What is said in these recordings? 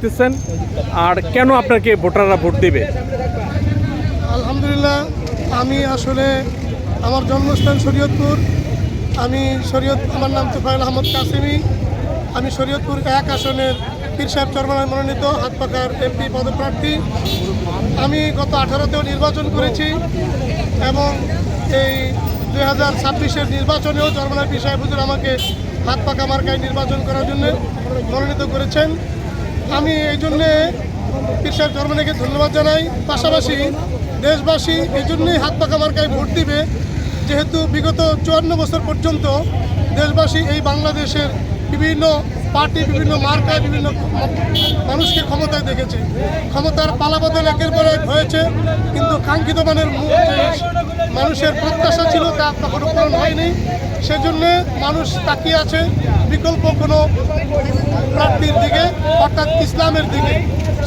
দেখতেছেন আর কেন আপনাকে ভোটাররা ভোট দেবে? আলহামদুলিল্লাহ, আমি আসলে আমার জন্মস্থান শরীয়তপুর। আমার নাম তোফায়েল আহমদ কাসিমি। আমি শরীয়তপুর 1 আসনের পীর সাহেব চরমনায় মনোনীত হাত পাকার এমপি পদপ্রার্থী। আমি গত 18তেও নির্বাচন করেছি এবং এই 2026-এর নির্বাচনেও চরমনায় পীর সাহেব হুজুর আমাকে হাত পাকা মার্কায় নির্বাচন করার জন্য মনোনীত করেছেন। আমি এই জন্যে পীর সাহেব চরমনাইকে ধন্যবাদ জানাই। পাশাপাশি দেশবাসী এই জন্যই হাত পাকা মার্কায় ভোট দিবে, যেহেতু বিগত 54 বছর পর্যন্ত দেশবাসী এই বাংলাদেশের বিভিন্ন পার্টি, বিভিন্ন মার্কায়, বিভিন্ন মানুষকে ক্ষমতায় দেখেছে। ক্ষমতার পালাবদল একের পর এক হয়েছে, কিন্তু কাঙ্ক্ষিত মানের মানুষের প্রত্যাশা ছিল তা কখনো পূরণ হয়নি। সেজন্য মানুষ তাকিয়ে আছে বিকল্প কোনো প্রার্থীর দিকে, অর্থাৎ ইসলামের দিকে।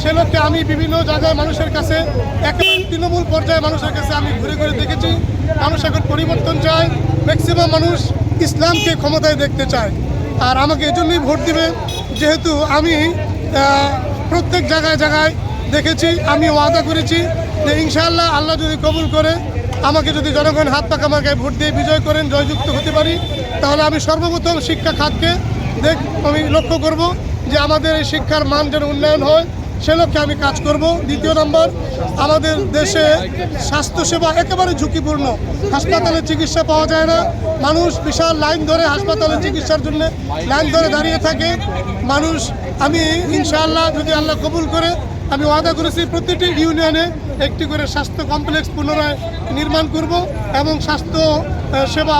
সে লক্ষ্যে আমি বিভিন্ন জায়গায় মানুষের কাছে, একেবারে তৃণমূল পর্যায়ে মানুষের কাছে আমি ঘুরে ঘুরে দেখেছি মানুষ এখন পরিবর্তন চায়। ম্যাক্সিমাম মানুষ ইসলামকে ক্ষমতায় দেখতে চায়, আর আমাকে এজন্যই ভোট দিবে, যেহেতু আমি প্রত্যেক জায়গায় জায়গায় দেখেছি। আমি ওয়াদা করেছি যে ইনশাআল্লাহ আল্লাহ যদি কবুল করে আমাকে যদি জনগণ হাত পাকা মার্কায় ভোট দিয়ে বিজয় করেন, জয়যুক্ত হতে পারি, তাহলে আমি সর্বপ্রথম শিক্ষা খাতকে আমি লক্ষ্য করব যে আমাদের এই শিক্ষার মান যেন উন্নয়ন হয়, সে লক্ষ্যে আমি কাজ করব। দ্বিতীয় নম্বর, আমাদের দেশে স্বাস্থ্যসেবা একেবারে ঝুঁকিপূর্ণ। হাসপাতালে চিকিৎসা পাওয়া যায় না, মানুষ বিশাল লাইন ধরে হাসপাতালে চিকিৎসার জন্য লাইন ধরে দাঁড়িয়ে থাকে মানুষ। আমি ইনশাআল্লাহ যদি আল্লাহ কবুল করে, আমি ওয়াদা করেছি প্রতিটি ইউনিয়নে একটি করে স্বাস্থ্য কমপ্লেক্স পুনরায় নির্মাণ করব এবং স্বাস্থ্য সেবা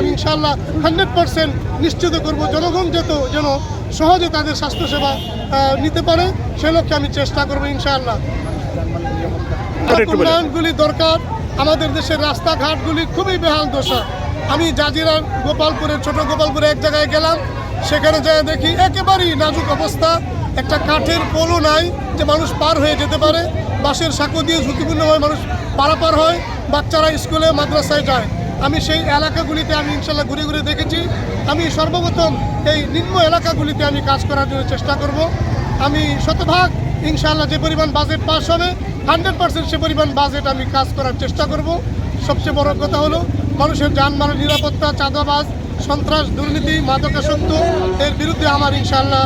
আমি ইনশাআল্লাহ 100% নিশ্চিত করব জনগণ যেন সহজে তাদের স্বাস্থ্যসেবা নিতে পারে, সে লক্ষ্যে আমি চেষ্টা করবো ইনশাআল্লাহ। উন্নয়নগুলি দরকার। আমাদের দেশের রাস্তাঘাটগুলি খুবই বেহাল দশা। আমি জাজিরার গোপালপুরের ছোট গোপালপুরে এক জায়গায় গেলাম, সেখানে যায় দেখি একেবারেই নাজুক অবস্থা। একটা কাঠের পোলও নাই যে মানুষ পার হয়ে যেতে পারে। বাঁশের সাঁকো দিয়ে ঝুঁকিপূর্ণভাবে মানুষ পারাপার হয়, বাচ্চারা স্কুলে মাদ্রাসায় যায়। আমি সেই এলাকাগুলিতে আমি ইনশাল্লাহ ঘুরে ঘুরে দেখেছি। আমি সর্বপ্রথম এই নিম্ন এলাকাগুলিতে আমি কাজ করার জন্য চেষ্টা করব। আমি শতভাগ ইনশাআল্লাহ যে পরিমাণ বাজেট পাস হবে 100% সে পরিমাণ বাজেট আমি কাজ করার চেষ্টা করব। সবচেয়ে বড় কথা হলো মানুষের যানবাহনের নিরাপত্তা, চাঁদাবাজ, সন্ত্রাস, দুর্নীতি, মাদকাসক্ত এর বিরুদ্ধে আমার ইনশাআল্লাহ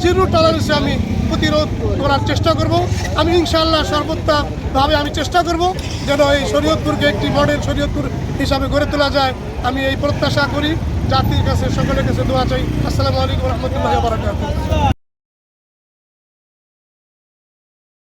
জিরো টলারেন্সে আমি প্রতিরোধ করার চেষ্টা করব। আমি ইনশাআল্লাহ সর্বোত্তমভাবে আমি চেষ্টা করব যেন এই শরীয়তপুরকে একটি মডেল শরীয়তপুর হিসাবে গড়ে তোলা যায়। আমি এই প্রত্যাশা করি। জাতির কাছে, সকলের কাছে দোয়া চাই। আসসালামু আলাইকুম রহমতুল্লাহি ওয়া বারাকাতুহু।